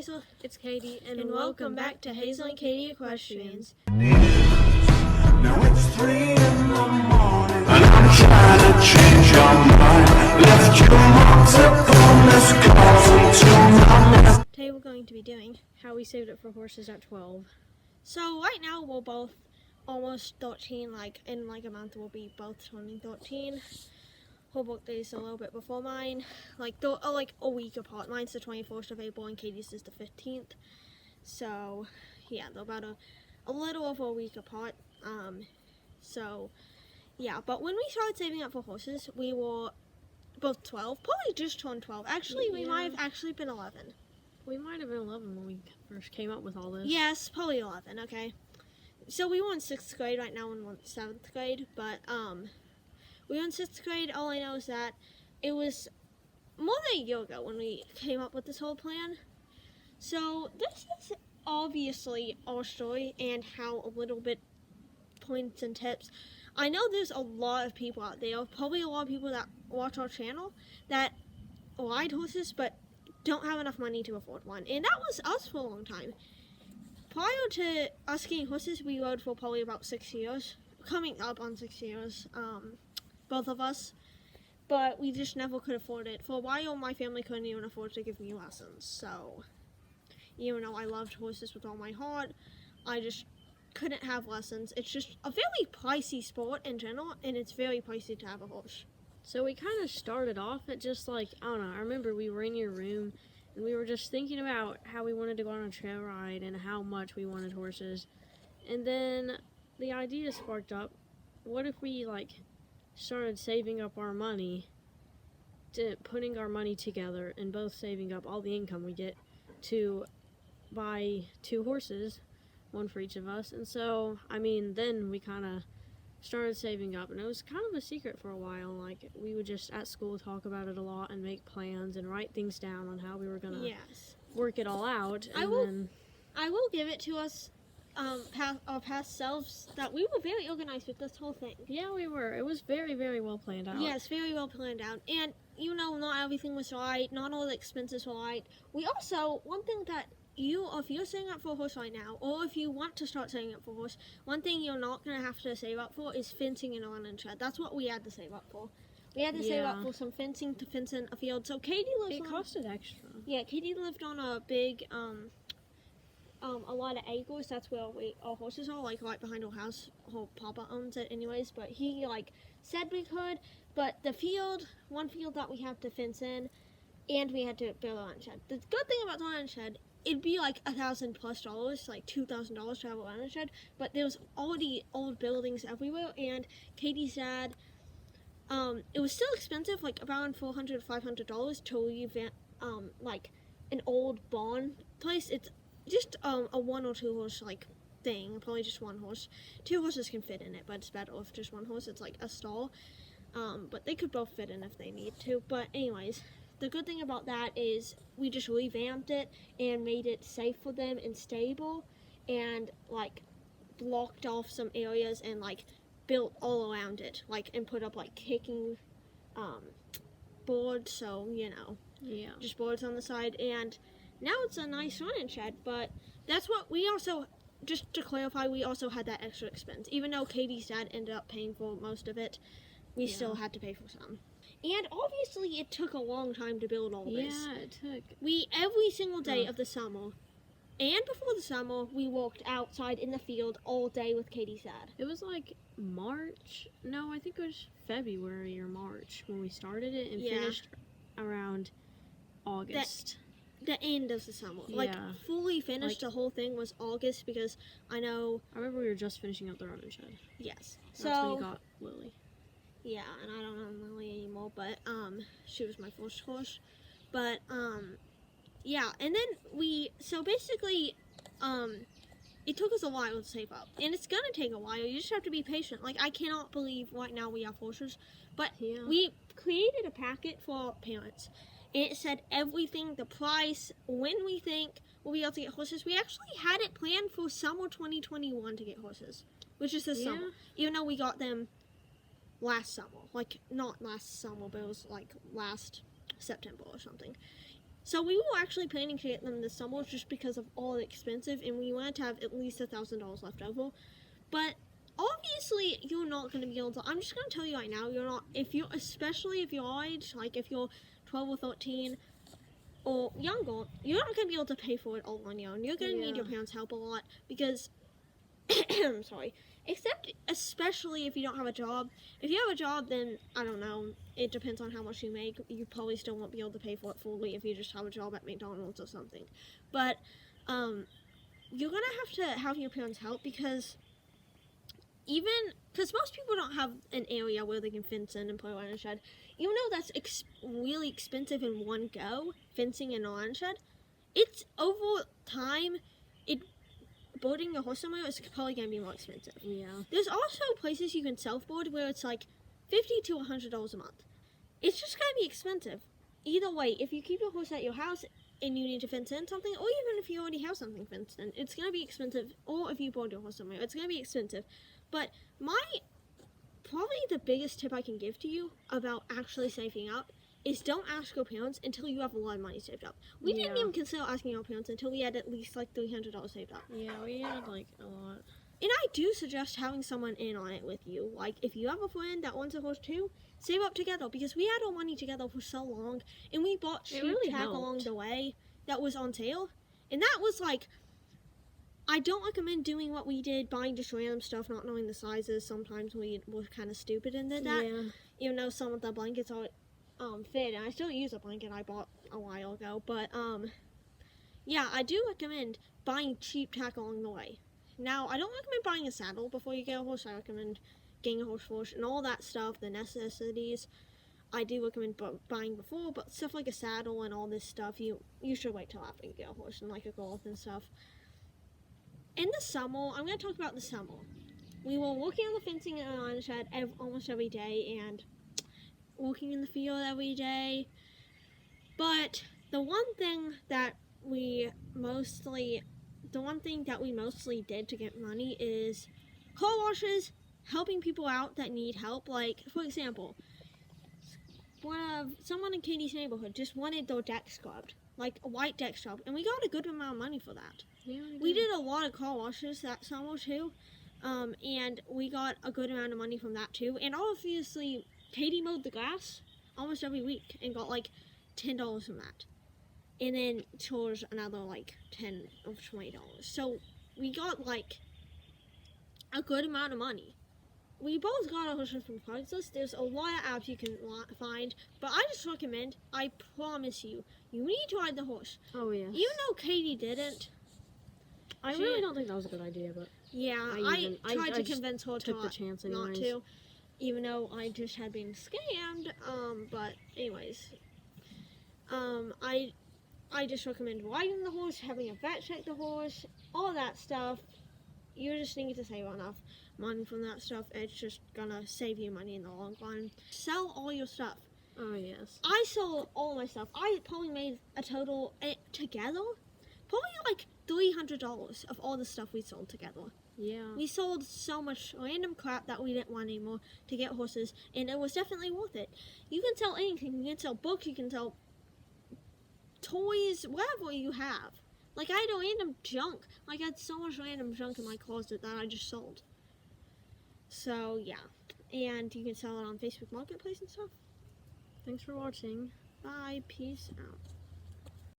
Hazel. It's Katie, And welcome back to Hazel and Katie Equestrians. Now it's 3 in the morning, and I'm trying to change your mind. Left you marks upon this course until now. Today we're going to be doing how we saved up for horses at 12. So right now we're both almost 13, in a month we'll be both turning 13. Her birthday's a little bit before mine, they're a week apart. Mine's the 24th of April and Katie's is the 15th. So yeah, they're about a little over a week apart. But when we started saving up for horses, we were both 12, probably just turned 12. Actually, we might have actually been 11. We might have been 11 when we first came up with all this. Yes, probably 11, okay. So we were in 6th grade, right now we're in 7th grade, but we were in 6th grade. All I know is that it was more than a year ago when we came up with this whole plan. So this is obviously our story and how a little bit points and tips. I know there's a lot of people out there, probably a lot of people that watch our channel that ride horses but don't have enough money to afford one. And that was us for a long time. Prior to us getting horses, we rode for probably about 6 years. Coming up on 6 years, both of us. But we just never could afford it. For a while, my family couldn't even afford to give me lessons. So, even though I loved horses with all my heart, I just couldn't have lessons. It's just a very pricey sport in general, and it's very pricey to have a horse. So we kind of started off at just I don't know, I remember we were in your room and we were just thinking about how we wanted to go on a trail ride and how much we wanted horses. And then the idea sparked up, what if we started saving up our money, putting our money together and both saving up all the income we get to buy 2 horses, one for each of us. And so, then we kind of started saving up, and it was kind of a secret for a while. We would just at school talk about it a lot and make plans and write things down on how we were gonna work it all out. I will give it to us, our past selves, that we were very organized with this whole thing. Yeah, we were. It was very, very well planned out. Yes, very well planned out. And not everything was right. Not all the expenses were right. We also, one thing that if you're saving up for a horse right now, or if you want to start saving up for a horse, one thing you're not going to have to save up for is fencing and a running shed. That's what we had to save up for. We had to save up for some fencing to fence in a field. So Katie lives It costed extra. Yeah, Katie lived on a big, a lot of acres. That's where our horses are, right behind our house. Her papa owns it anyways, but he, said we could. But one field that we have to fence in, and we had to build a running shed. The good thing about the running shed, it'd be $1,000+ $2,000 to have a running shed, but there's already old buildings everywhere, and Katie's dad, it was still expensive, around $400 $500 to leave an old barn place. It's just a 1 or 2 horse thing, probably just 1 horse. 2 horses can fit in it, but it's better if just 1 horse. It's a stall, but they could both fit in if they need to. But anyways, the good thing about that is we just revamped it and made it safe for them and stable, and blocked off some areas and built all around it, and put up kicking boards, so just boards on the side. And now it's a nice running shed. But that's what we also, just to clarify, we also had that extra expense. Even though Katie's dad ended up paying for most of it, we still had to pay for some. And obviously it took a long time to build all this. Yeah, it took. Every single day of the summer, and before the summer, we walked outside in the field all day with Katie's dad. It was March. No, I think it was February or March when we started it and finished around August. The end of the summer. Fully finished the whole thing was August, because I remember we were just finishing up the running shed. Yes. That's when you got Lily. Yeah, and I don't know Lily anymore, but she was my first horse. But and then basically it took us a while to save up, and it's gonna take a while. You just have to be patient. I cannot believe right now we have horses, but we created a packet for our parents, and it said everything, the price, when we think we'll be able to get horses. We actually had it planned for summer 2021 to get horses, which is this summer, even though we got them last summer. Not last summer, but it was last September or something. So we were actually planning to get them this summer just because of all the expensive, and we wanted to have at least $1,000 left over. But obviously, you're not going to be able to. I'm just going to tell you right now, you're not. Especially if you're our age, like if you're 12 or 13 or younger, you're not going to be able to pay for it all on your own. You're going to need your parents' help a lot because. I'm sorry. Especially if you don't have a job. If you have a job, then I don't know. It depends on how much you make. You probably still won't be able to pay for it fully if you just have a job at McDonald's or something. But you're gonna have your parents help because most people don't have an area where they can fence in and put a lion shed. Even though that's really expensive in one go, fencing and a lion shed, it's over time. Boarding a horse somewhere is probably going to be more expensive. Yeah. There's also places you can self-board where it's like $50 to $100 a month. It's just going to be expensive. Either way, if you keep your horse at your house and you need to fence in something, or even if you already have something fenced in, it's going to be expensive. Or if you board your horse somewhere, it's going to be expensive. But probably the biggest tip I can give to you about actually saving up is don't ask your parents until you have a lot of money saved up. We didn't even consider asking our parents until we had at least like $300 saved up. Yeah, we had like a lot. And I do suggest having someone in on it with you. Like if you have a friend that wants a horse too, save up together because we had our money together for so long and we bought cheap tack along the way that was on sale. And that was like, I don't recommend doing what we did, buying just random stuff, not knowing the sizes. Sometimes we were kind of stupid and did that. Yeah. Even though some of the blankets are fit, and I still use a blanket I bought a while ago, but yeah, I do recommend buying cheap tack along the way. Now, I don't recommend buying a saddle before you get a horse. I recommend getting a horse first and all that stuff, the necessities. I do recommend buying before, but stuff like a saddle and all this stuff, you should wait till after you get a horse and like a girth and stuff. In the summer, I'm going to talk about the summer. We were working on the fencing in the lion shed almost every day and walking in the field every day. But the one thing that we mostly did to get money is car washes, helping people out that need help. Like, for example, someone in Katie's neighborhood just wanted their deck scrubbed, like a white deck scrub, and we got a good amount of money for that. Yeah, we did a lot of car washes that summer too, and we got a good amount of money from that too. And obviously, Katie mowed the grass almost every week and got like $10 from that. And then chores another like $10 or $20. So we got like a good amount of money. We both got our horses from Craigslist. There's a lot of apps you can find, but I just recommend, I promise you, you need to ride the horse. Oh, yes. Even though Katie didn't. I really don't think that was a good idea, but yeah, I tried to convince her took the chance not to, even though I just had been scammed. But anyways, I just recommend riding the horse, having a vet check the horse, all that stuff. You just need to save enough money from that stuff. It's just gonna save you money in the long run. Sell all your stuff. Oh, yes. I sold all my stuff. I probably made a total together, probably like $300 of all the stuff we sold together. Yeah. We sold so much random crap that we didn't want anymore to get horses, and it was definitely worth it. You can sell anything. You can sell books. You can sell toys, whatever you have. Like, I had a random junk. Like, I had so much random junk in my closet that I just sold. So, yeah. And you can sell it on Facebook Marketplace and stuff. Thanks for watching. Bye. Peace out.